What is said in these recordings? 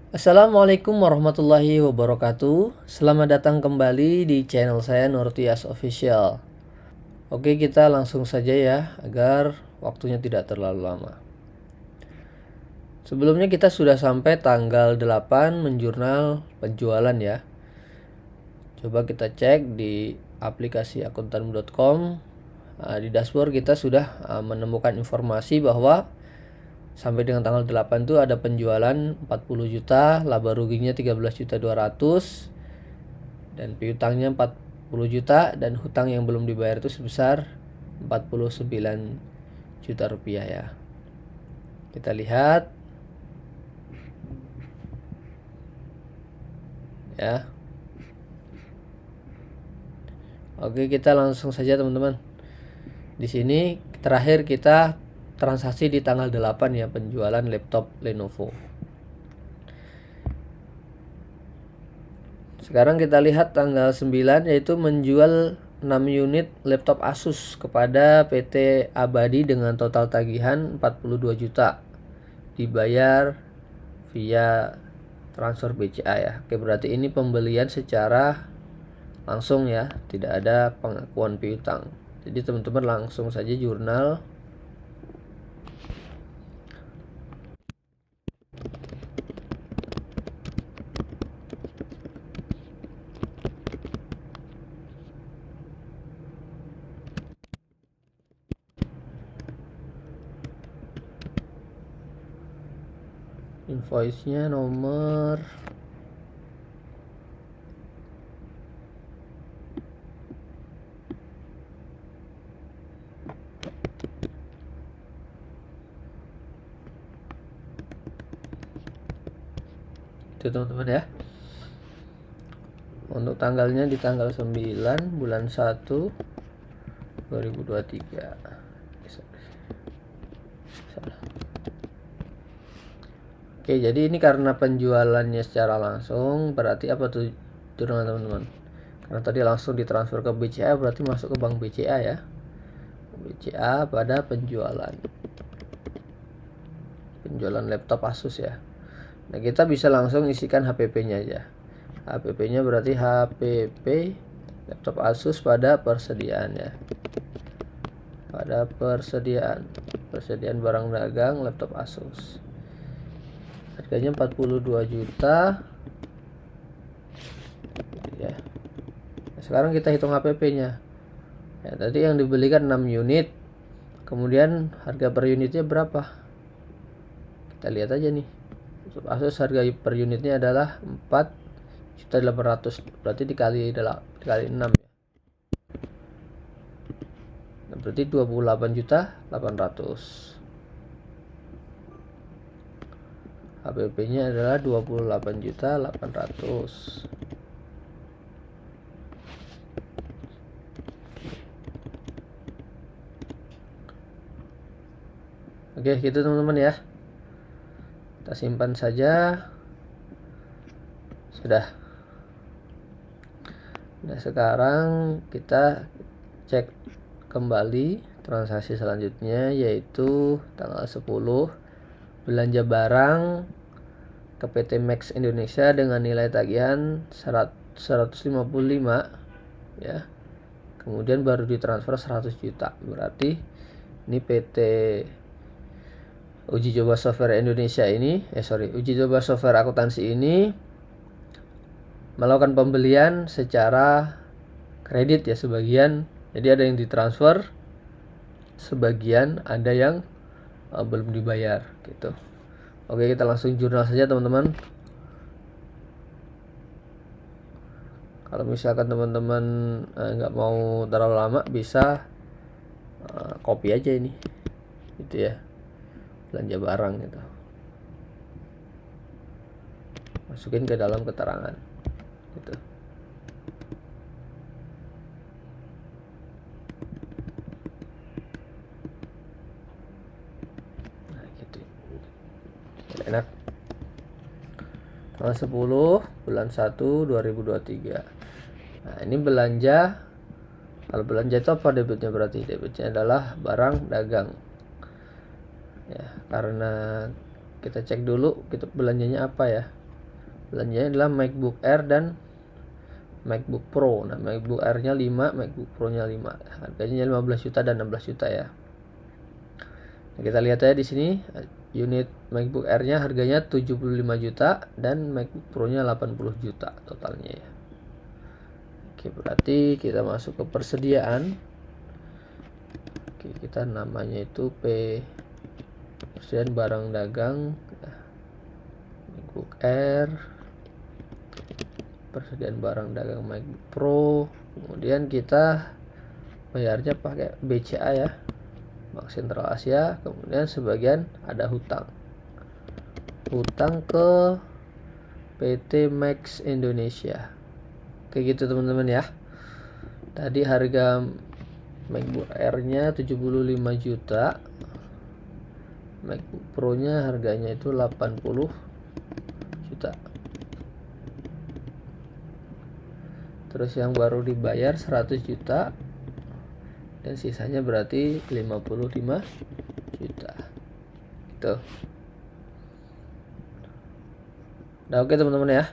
Assalamualaikum warahmatullahi wabarakatuh. Selamat datang kembali di channel saya Nurtias Official. Oke, kita langsung saja ya agar waktunya tidak terlalu lama. Sebelumnya kita sudah sampai tanggal 8 menjurnal penjualan ya. Coba kita cek di aplikasi akuntan.com. Di dashboard kita sudah menemukan informasi bahwa sampai dengan tanggal 8 itu ada penjualan 40 juta, laba ruginya 13.200.000 dan piutangnya 40 juta dan hutang yang belum dibayar itu sebesar 49 juta rupiah ya. Kita lihat ya. Oke, kita langsung saja teman-teman. Di sini terakhir kita transaksi di tanggal 8 ya, penjualan laptop Lenovo. Sekarang kita lihat tanggal 9 yaitu menjual 6 unit laptop Asus kepada PT Abadi dengan total tagihan 42 juta. Dibayar via transfer BCA ya. Oke, berarti ini pembelian secara langsung ya, tidak ada pengakuan piutang. Jadi teman-teman langsung saja jurnal. Invoice-nya nomor itu teman-teman ya. Untuk tanggalnya di tanggal 9 bulan 1 2023. Oke, jadi ini karena penjualannya secara langsung, berarti apa tuh teman-teman? Karena tadi langsung ditransfer ke BCA, berarti masuk ke bank BCA ya. BCA pada penjualan laptop Asus ya. Nah, kita bisa langsung isikan HPP-nya aja. HPP-nya berarti HPP laptop Asus pada persediaan ya. Pada persediaan barang dagang laptop Asus. Harganya 42 juta ya. Nah, sekarang kita hitung HPP-nya. Ya, tadi yang dibelikan 6 unit. Kemudian harga per unitnya berapa? Kita lihat aja nih. Untuk Asus harga per unitnya adalah 4.800.000. Berarti dikali 6 ya. Nah, berarti 28.800.000. HPP-nya adalah 28.800.000. Oke, gitu teman-teman ya. Kita simpan saja. Sudah. Nah, sekarang kita cek kembali transaksi selanjutnya yaitu tanggal 10 belanja barang ke PT Max Indonesia dengan nilai tagihan 155 ya. Kemudian baru ditransfer 100 juta. Berarti ini PT Uji Coba Software Indonesia ini, Uji Coba Software Akuntansi ini melakukan pembelian secara kredit ya sebagian. Jadi ada yang ditransfer, sebagian ada yang belum dibayar gitu. Oke, kita langsung jurnal saja teman-teman. Kalau misalkan teman-teman nggak mau terlalu lama, bisa copy aja ini gitu ya, belanja barang gitu, masukin ke dalam keterangan gitu. Nah gitu enak. Tanggal 10 bulan 1 2023. Nah, ini belanja. Kalau belanja itu apa debitnya? Berarti debitnya adalah barang dagang ya, karena kita cek dulu kita belanjanya apa ya. belanjanya adalah MacBook Air dan MacBook Pro. Nah, MacBook Air-nya 5, MacBook Pro-nya 5. Harganya 15 juta dan 16 juta ya. Nah, kita lihat aja di sini unit MacBook Air-nya harganya 75 juta dan MacBook Pro-nya 80 juta totalnya ya. Oke, berarti kita masuk ke persediaan. Oke, kita namanya itu persediaan barang dagang MacBook Air, persediaan barang dagang MacBook Pro. Kemudian kita bayarnya pakai BCA ya, Bank Sentral Asia. Kemudian sebagian ada hutang ke PT Max Indonesia. Kayak gitu teman-teman ya. Tadi harga MacBook Air-nya 75 juta, MacBook Pro-nya harganya itu 80 juta. Terus yang baru dibayar 100 juta dan sisanya berarti 55 juta. Gitu. Udah oke teman-teman ya.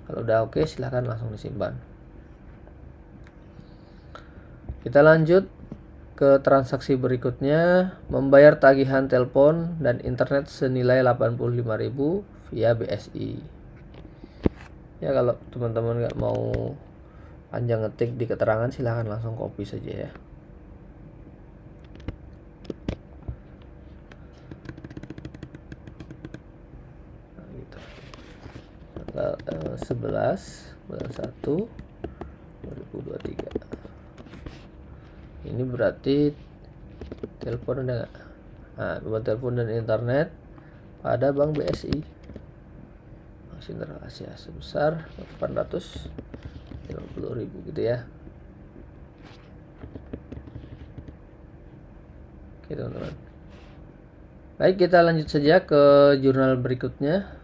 Kalau udah oke silahkan langsung disimpan. Kita lanjut ke transaksi berikutnya, membayar tagihan telepon dan internet senilai 85.000 via BSI. Ya, kalau teman-teman nggak mau panjang ngetik di keterangan silahkan langsung copy saja ya. Nah, gitu. Tanggal 11 bulan 1 2023. Ini berarti telepon ada nggak? Nah, buat telepon dan internet pada Bank BSI Bank Sentral Asia sebesar 850.000 gitu ya. Oke teman-teman. Baik, kita lanjut saja ke jurnal berikutnya,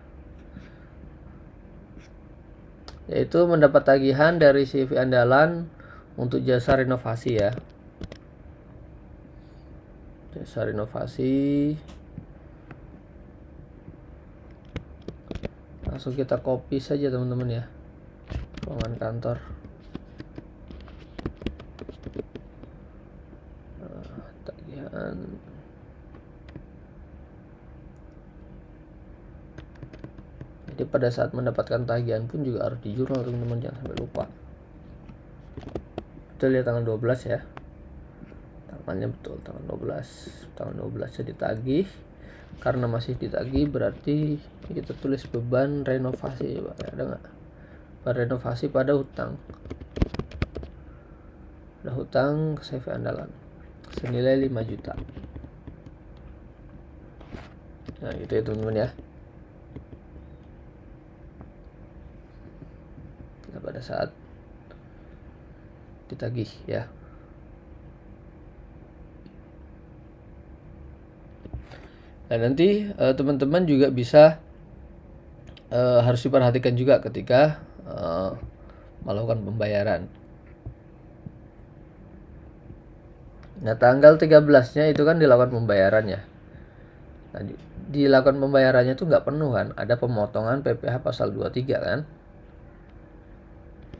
yaitu mendapat tagihan dari CV andalan untuk jasa renovasi ya. Jasa renovasi. Langsung kita copy saja teman-teman ya. Ruangan kantor. Tagihan. Jadi pada saat mendapatkan tagihan pun juga harus di jurnal teman-teman, jangan sampai lupa. Kita lihat tanggal 12 ya. Tanggalnya betul tanggal 12. Tanggal 12 ditagih. Karena masih ditagih berarti kita tulis beban renovasi. Ada nggak? Beban renovasi pada hutang. Ada hutang ke CV andalan senilai 5 juta. Nah, gitu ya teman-teman ya. Nah, pada saat ditagih ya. Nah, nanti teman-teman juga bisa harus diperhatikan juga ketika melakukan pembayaran. Nah, tanggal 13-nya itu kan dilakukan pembayarannya. Nah, dilakukan pembayarannya itu nggak penuh kan, ada pemotongan PPh pasal 23 kan.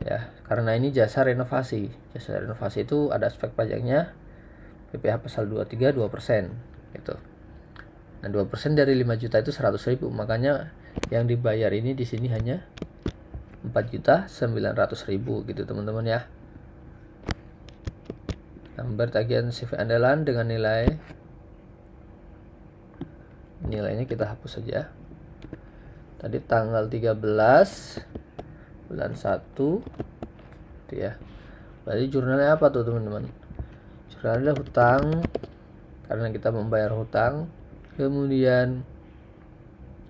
Ya, karena ini jasa renovasi. Jasa renovasi itu ada aspek pajaknya, PPh pasal 23 2% gitu. Nah, 2% dari 5 juta itu 100.000. Makanya yang dibayar ini di sini hanya 4.900.000 gitu teman-teman ya. Nomor tagihan CV andalan dengan nilainya kita hapus saja. Tadi tanggal 13 bulan 1 gitu ya. Berarti jurnalnya apa tuh teman-teman? Jurnalnya hutang, karena kita membayar hutang. Kemudian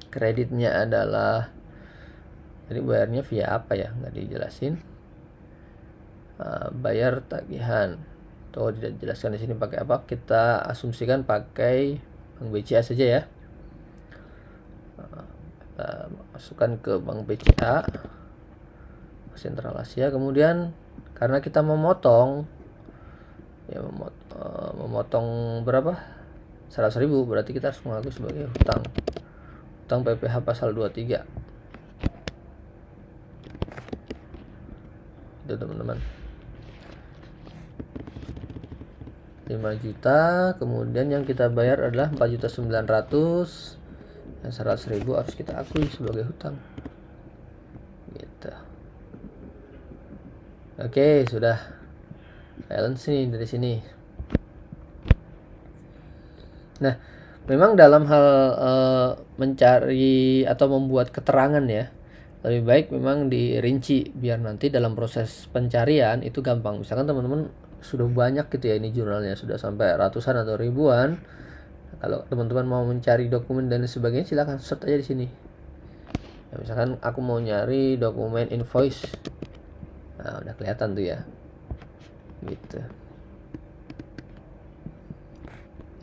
kreditnya adalah, jadi bayarnya via apa ya, nggak dijelasin. Bayar tagihan atau tidak dijelaskan di sini pakai apa, kita asumsikan pakai Bank BCA saja ya. Kita masukkan ke Bank BCA Sentral Asia. Kemudian karena kita memotong ya, memotong berapa, 100.000, berarti kita harus mengaku sebagai hutang PPh pasal 23. itu teman-teman. 5 juta, kemudian yang kita bayar adalah 4.900.000. Yang 100.000 harus kita akui sebagai hutang gitu. Oke, sudah balance nih dari sini. Nah, memang dalam hal mencari atau membuat keterangan ya, lebih baik memang dirinci biar nanti dalam proses pencarian itu gampang. Misalkan teman-teman sudah banyak gitu ya, ini jurnalnya sudah sampai ratusan atau ribuan. Kalau teman-teman mau mencari dokumen dan sebagainya, silahkan search aja di sini. Nah, misalkan aku mau nyari dokumen invoice, nah udah kelihatan tuh ya, gitu.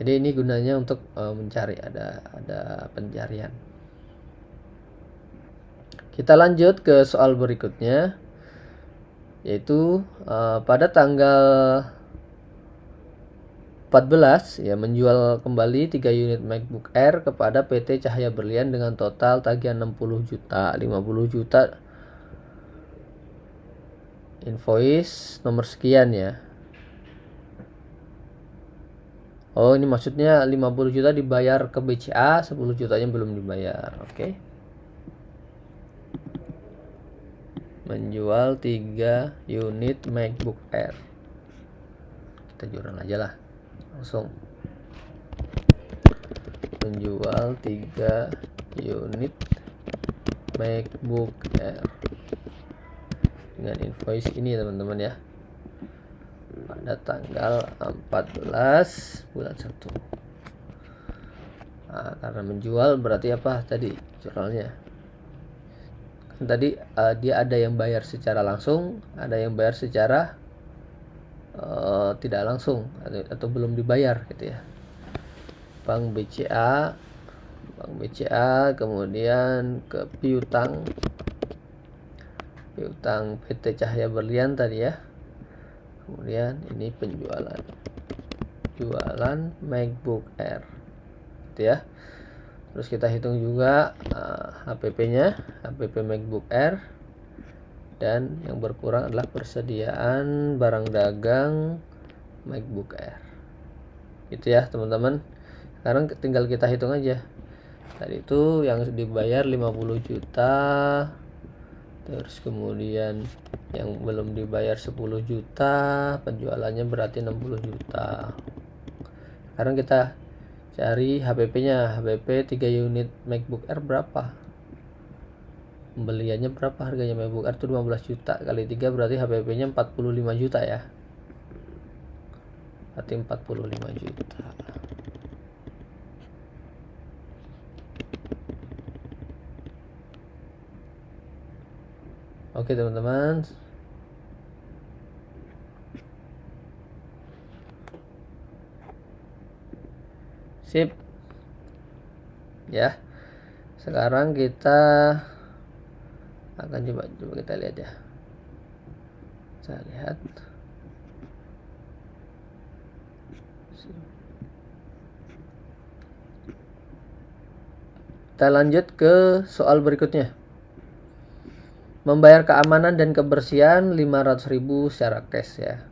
Jadi ini gunanya untuk mencari, ada pencarian. Kita lanjut ke soal berikutnya, yaitu pada tanggal 14 ya, menjual kembali 3 unit MacBook Air kepada PT Cahaya Berlian dengan total tagihan 60 juta, 50 juta invoice nomor sekian ya. Oh, ini maksudnya 50 juta dibayar ke BCA, 10 jutanya belum dibayar. Oke. Menjual 3 unit MacBook Air. Kita jurnal aja lah. Langsung. Menjual 3 unit MacBook Air dengan invoice ini teman-teman ya, pada tanggal 14 bulan 1. Nah, karena menjual berarti apa tadi jurnalnya? Kan tadi dia ada yang bayar secara langsung, ada yang bayar secara tidak langsung atau belum dibayar gitu ya. Bank BCA, kemudian ke piutang PT Cahaya Berlian tadi ya. Kemudian ini jualan MacBook Air gitu ya. Terus kita hitung juga HPP-nya, HPP MacBook Air, dan yang berkurang adalah persediaan barang dagang MacBook Air. Gitu ya teman-teman. Sekarang tinggal kita hitung aja. Tadi itu yang dibayar 50 juta, terus kemudian yang belum dibayar 10 juta, penjualannya berarti 60 juta. Sekarang kita cari HPP-nya. HPP 3 unit MacBook Air berapa? Pembeliannya berapa harganya MacBook Air itu 15 juta kali 3 berarti HPP-nya 45 juta ya. Berarti 45 juta. Oke teman-teman. Sip. Ya. Sekarang kita akan coba kita lihat ya. Saya lihat. Kita lanjut ke soal berikutnya. Membayar keamanan dan kebersihan 500.000 secara cash ya.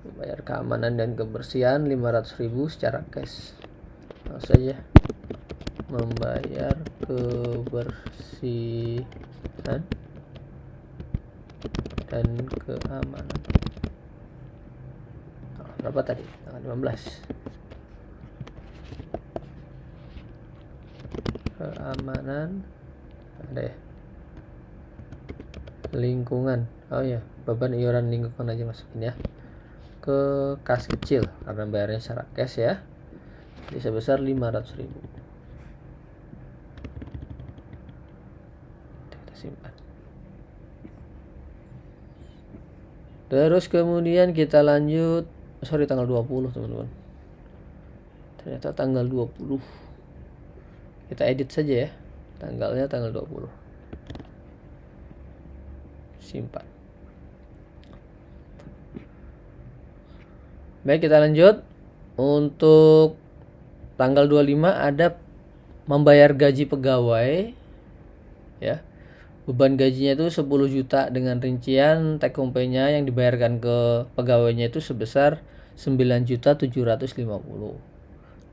Membayar keamanan dan kebersihan 500.000 secara cash. Langsung saja. Membayar kebersihan dan keamanan. Berapa tadi? Tanggal 15. Keamanan ada ya. Lingkungan, oh ya, beban iuran lingkungan aja masukin ya ke kas kecil karena bayarnya secara cash ya, jadi sebesar 500.000. Kita simpan. Terus kemudian kita lanjut, tanggal 20 teman-teman, ternyata tanggal 20. Kita edit saja ya, tanggalnya tanggal 20. Simpan. Baik, kita lanjut. Untuk tanggal 25 ada membayar gaji pegawai ya. Beban gajinya itu 10 juta dengan rincian take home pay-nya yang dibayarkan ke pegawainya itu sebesar 9.750.000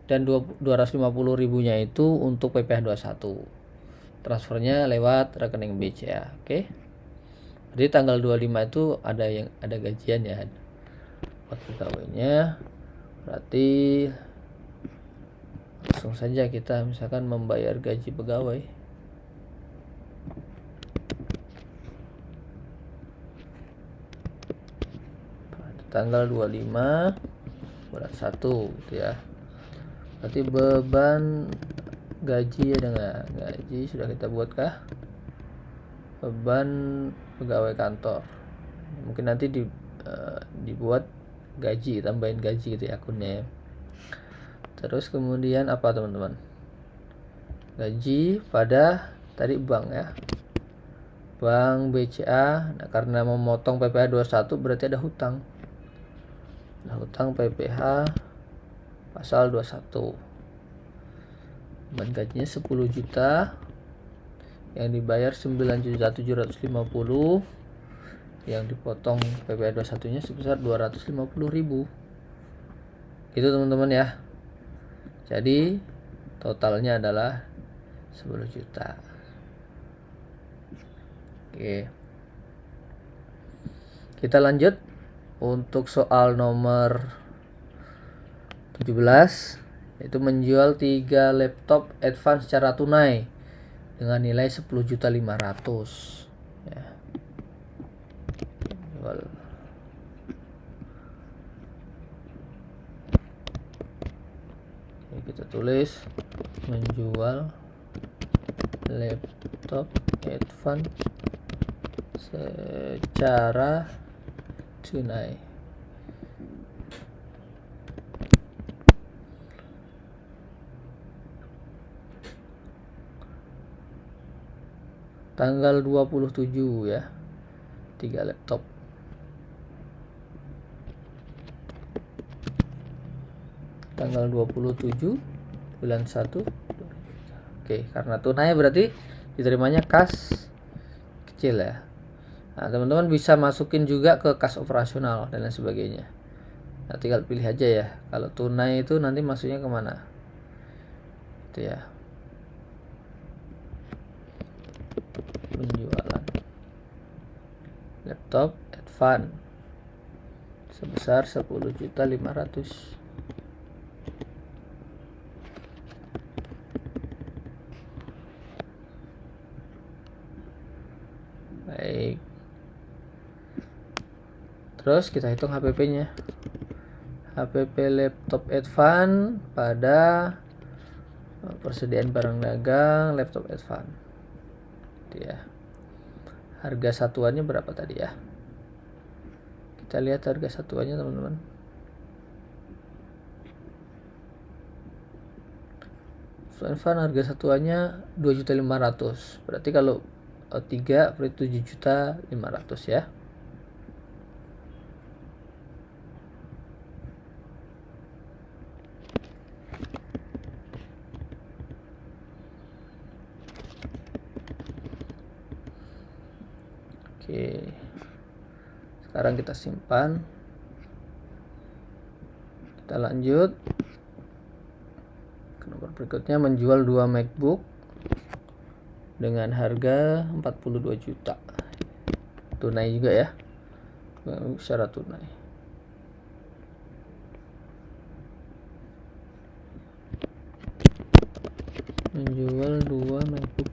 dan 250 ribunya itu untuk PPh 21. Transfernya lewat rekening BCA. Oke. Jadi tanggal 25 itu ada gajian ya buat pegawainya. Berarti langsung saja kita misalkan membayar gaji pegawai. Tanggal 25 bulan 1 gitu ya. Berarti beban gaji ada nggak? Gaji sudah kita buatkah? Beban pegawai kantor. Mungkin nanti dibuat gaji, tambahin gaji gitu ya akunnya ya. Terus kemudian apa teman-teman? Gaji pada tadi bank ya. Bank BCA. Nah, karena memotong PPh 21 berarti ada hutang. Nah, hutang PPh pasal 21. Beban gajinya 10 juta. Yang dibayar 9.750.000. Yang dipotong PPh 21-nya sebesar 250.000. Gitu teman-teman ya. Jadi totalnya adalah 10 juta. Oke. Kita lanjut untuk soal nomor 17, yaitu menjual 3 laptop advance secara tunai dengan nilai 10.500.000 ya. Jual. Oke, kita tulis menjual laptop advance secara tunai. Tanggal 27 ya. 3 laptop. Tanggal 27 bulan 1. Oke, karena tunai berarti diterimanya kas kecil ya. Nah, teman-teman bisa masukin juga ke kas operasional dan lain sebagainya. Nah, tinggal pilih aja ya. Kalau tunai itu nanti masuknya kemana? Itu ya. Penjualan laptop advance sebesar 10.500.000. Baik. Terus kita hitung HPP-nya. HPP laptop advance pada persediaan barang dagang laptop advance. Itu ya. Harga satuannya berapa tadi ya? Kita lihat harga satuannya teman-teman. Advance harga satuannya 2.500.000. Berarti kalau 3 berarti 7.500.000 ya. Oke. Sekarang kita simpan. Kita lanjut. Nomor berikutnya menjual 2 MacBook dengan harga 42 juta. Tunai juga ya. Secara tunai. Menjual 2 MacBook.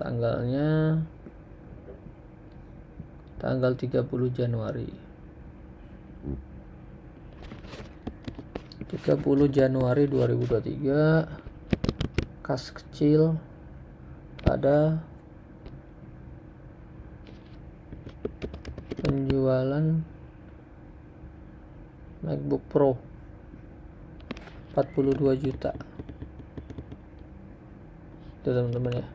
Tanggalnya tanggal 30 Januari. 30 Januari 2023. Kas kecil pada penjualan MacBook Pro 42 juta. Itu teman-teman ya.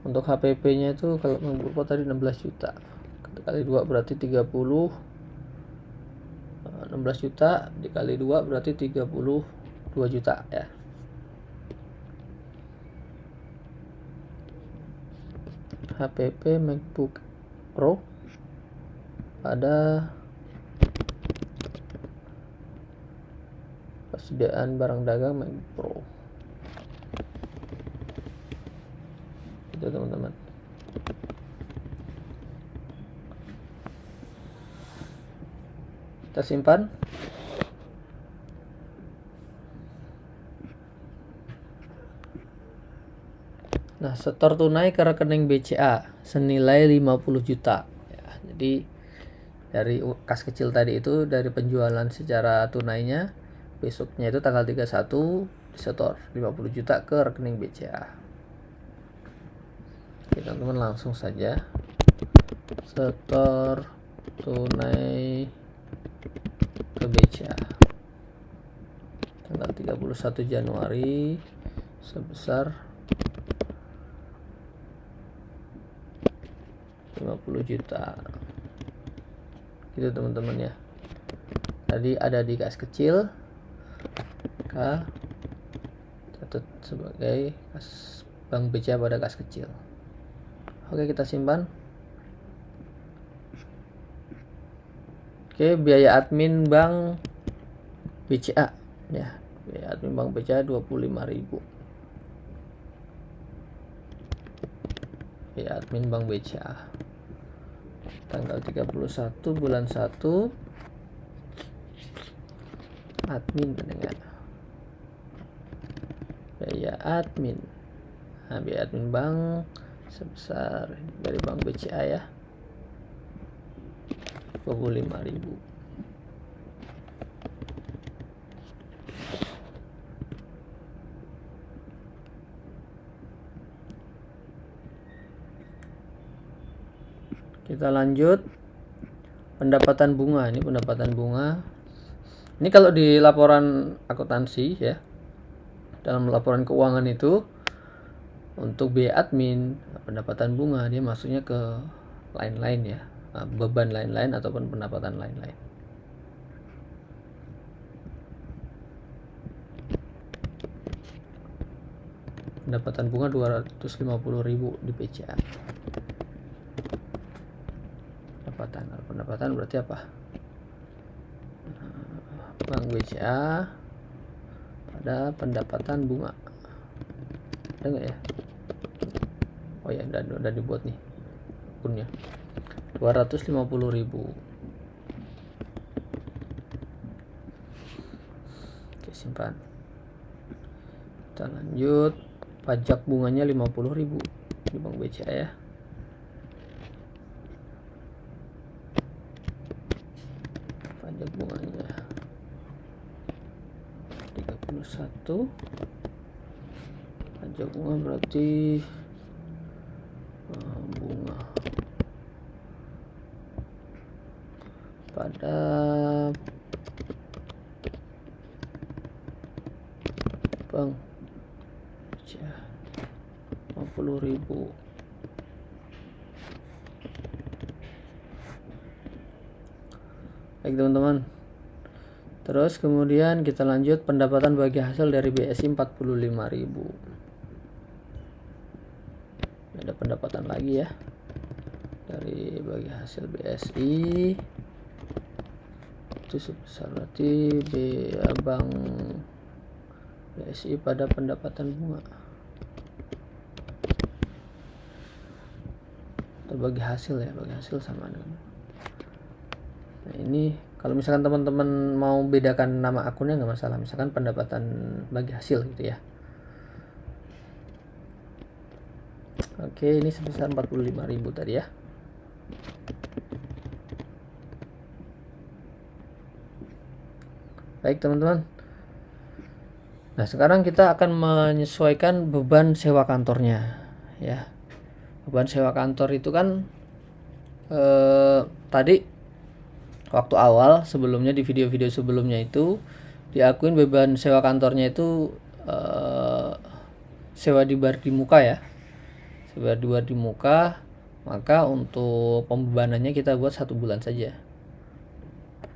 Untuk HPP-nya itu kalau MacBook Pro tadi 16 juta. Kali 2 berarti 30. 16 juta dikali 2 berarti 32 juta ya. HPP MacBook Pro pada persediaan barang dagang MacBook Pro. Itu teman-teman. Kita simpan. Nah, setor tunai ke rekening BCA senilai 50 juta. Ya, jadi dari kas kecil tadi itu, dari penjualan secara tunainya, besoknya itu tanggal 31 disetor 50 juta ke rekening BCA. Oke, teman-teman, langsung saja setor tunai ke BCA tanggal 31 Januari sebesar 50 juta. Gitu teman-teman ya. Tadi ada di kas kecil, K catat sebagai kas bank BCA pada kas kecil. Oke, kita simpan. Oke, biaya admin bank BCA ya. Biaya admin bank BCA 25.000. Biaya admin bank BCA tanggal 31 bulan 1 admin pendengar. Biaya admin. Nah, biaya admin bank sebesar dari bank BCA ya 25.000. Kita lanjut pendapatan bunga. Ini pendapatan bunga. Ini kalau di laporan akuntansi ya, dalam laporan keuangan itu untuk biaya admin, pendapatan bunga, dia masuknya ke lain-lain ya, beban lain-lain ataupun pendapatan lain-lain. Pendapatan bunga 250.000 di BCA. Pendapatan berarti apa? Bank BCA pada pendapatan bunga. Ada nggak ya? Oh ya, udah dibuat nih akunnya. 250.000. Oke, simpan. Kita lanjut. Pajak bunganya 50.000 di bank BCA ya. Pajak bunganya 31. Pajak bunga berarti bunga pada bank BCA 50.000. Baik teman-teman, terus kemudian kita lanjut pendapatan bagi hasil dari BSI 45.000. Ada pendapatan lagi ya dari bagi hasil BSI itu sebesar berarti bank BSI pada pendapatan bunga atau bagi hasil ya, bagi hasil sama dengan. Nah, ini kalau misalkan teman-teman mau bedakan nama akunnya nggak masalah, misalkan pendapatan bagi hasil gitu ya. Oke, ini sebesar 45.000 tadi ya. Baik teman-teman. Nah, sekarang kita akan menyesuaikan beban sewa kantornya ya. Beban sewa kantor itu kan tadi waktu awal sebelumnya di video-video sebelumnya itu diakuin beban sewa kantornya itu sewa di bar di muka ya, sewa di bar di muka. Maka untuk pembebanannya kita buat 1 bulan saja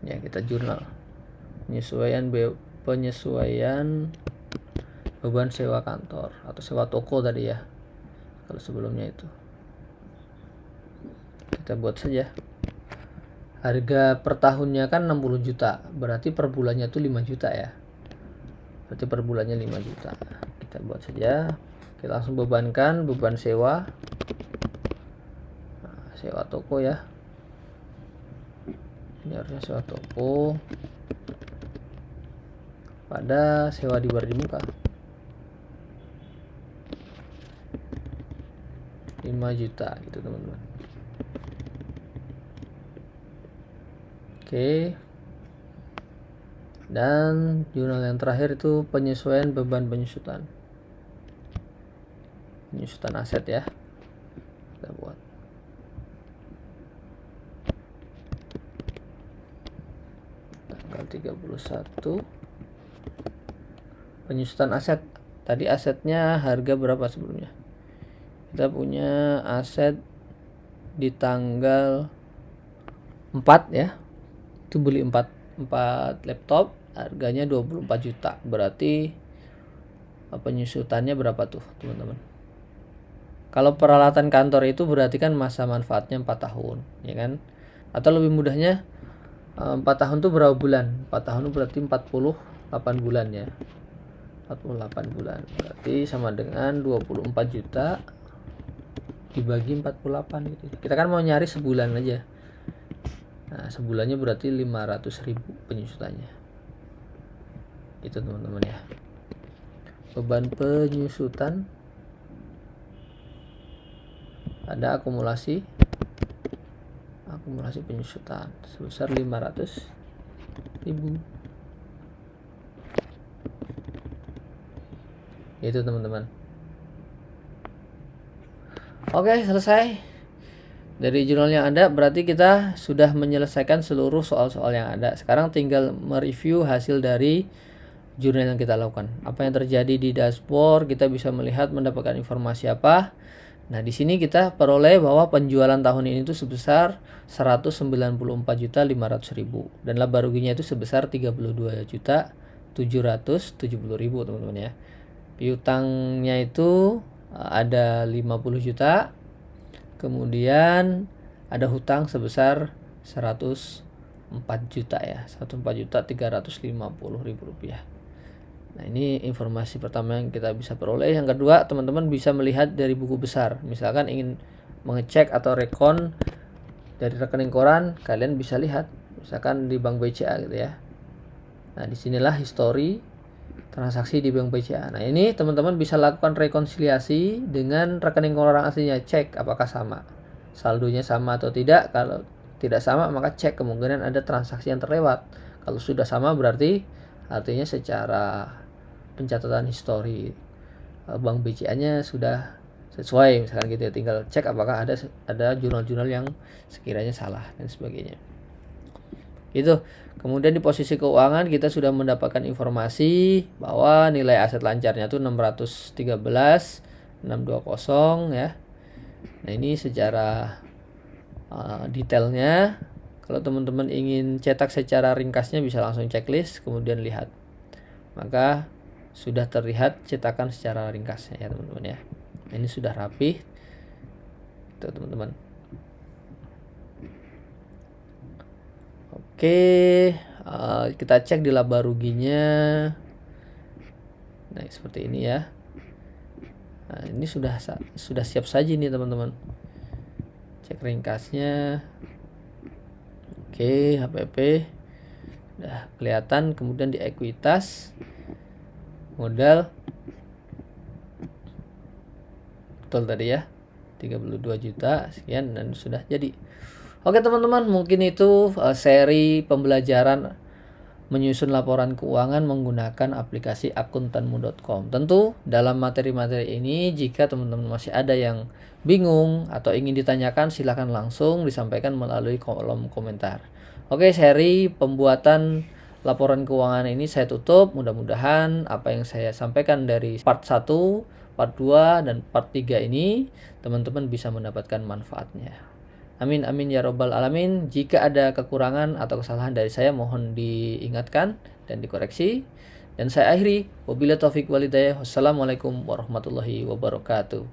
ya. Kita jurnal penyesuaian beban sewa kantor atau sewa toko tadi ya kalau sebelumnya itu. kita buat saja. Harga per tahunnya kan 60 juta, berarti per bulannya tuh 5 juta ya. Berarti per bulannya 5 juta. Kita buat saja. Kita langsung bebankan beban sewa. Nah, sewa toko ya. Ini harusnya sewa toko pada sewa di bar di muka. 5 juta gitu teman-teman. Oke. Dan jurnal yang terakhir itu penyesuaian beban penyusutan. Penyusutan aset ya. Kita buat. Tanggal 31. Penyusutan aset. Tadi asetnya harga berapa sebelumnya? Kita punya aset di tanggal 4 ya. Itu beli 4 laptop, harganya 24 juta. Berarti penyusutannya berapa tuh, teman-teman? Kalau peralatan kantor itu berarti kan masa manfaatnya 4 tahun, ya kan? Atau lebih mudahnya 4 tahun tuh berapa bulan? 4 tahun itu berarti 48 bulan ya. 48 bulan. Berarti sama dengan 24 juta dibagi 48 gitu. Kita kan mau nyari sebulan aja. Nah, sebulannya berarti 500.000 penyusutannya. Itu teman-teman ya. Beban penyusutan ada akumulasi penyusutan sebesar 500.000. Itu teman-teman. Oke, selesai. Dari jurnal yang ada berarti kita sudah menyelesaikan seluruh soal-soal yang ada. Sekarang tinggal mereview hasil dari jurnal yang kita lakukan. Apa yang terjadi di dashboard, kita bisa melihat mendapatkan informasi apa. Nah, di sini kita peroleh bahwa penjualan tahun ini itu sebesar 194.500.000 dan laba ruginya itu sebesar 32.770.000 teman-teman ya. Piutangnya itu ada 50 juta. Kemudian ada hutang sebesar 104 juta ya, 104.350.000 rupiah. Nah, ini informasi pertama yang kita bisa peroleh. Yang kedua, teman-teman bisa melihat dari buku besar. Misalkan ingin mengecek atau rekon dari rekening koran, kalian bisa lihat. Misalkan di Bank BCA gitu ya. Nah, disinilah histori transaksi di Bank BCA. Nah, ini teman-teman bisa lakukan rekonsiliasi dengan rekening koran aslinya, cek apakah sama, saldonya sama atau tidak. Kalau tidak sama, maka cek kemungkinan ada transaksi yang terlewat. Kalau sudah sama, berarti artinya secara pencatatan histori Bank BCA-nya sudah sesuai, misalkan gitu ya. Tinggal cek apakah ada jurnal-jurnal yang sekiranya salah dan sebagainya. Gitu. Kemudian di posisi keuangan kita sudah mendapatkan informasi bahwa nilai aset lancarnya itu 613.620 ya. Nah, ini secara detailnya. Kalau teman-teman ingin cetak secara ringkasnya bisa langsung checklist kemudian lihat. Maka sudah terlihat cetakan secara ringkasnya ya teman-teman ya. Nah, ini sudah rapi. Itu teman-teman. Oke, kita cek di laba ruginya. Nah, seperti ini ya. Nah, ini sudah siap saji nih teman-teman. Cek ringkasnya. Oke, HPP udah kelihatan. Kemudian di ekuitas modal betul tadi ya, 32 juta sekian dan sudah jadi. Oke teman-teman, mungkin itu seri pembelajaran menyusun laporan keuangan menggunakan aplikasi akuntanmu.com. Tentu dalam materi-materi ini jika teman-teman masih ada yang bingung atau ingin ditanyakan, silahkan langsung disampaikan melalui kolom komentar. Oke, seri pembuatan laporan keuangan ini saya tutup. Mudah-mudahan apa yang saya sampaikan dari part 1, part 2, dan part 3 ini teman-teman bisa mendapatkan manfaatnya. Amin amin ya robbal alamin. Jika ada kekurangan atau kesalahan dari saya mohon diingatkan dan dikoreksi. Dan saya akhiri, wabillahi taufik walhidayah. Wassalamualaikum warahmatullahi wabarakatuh.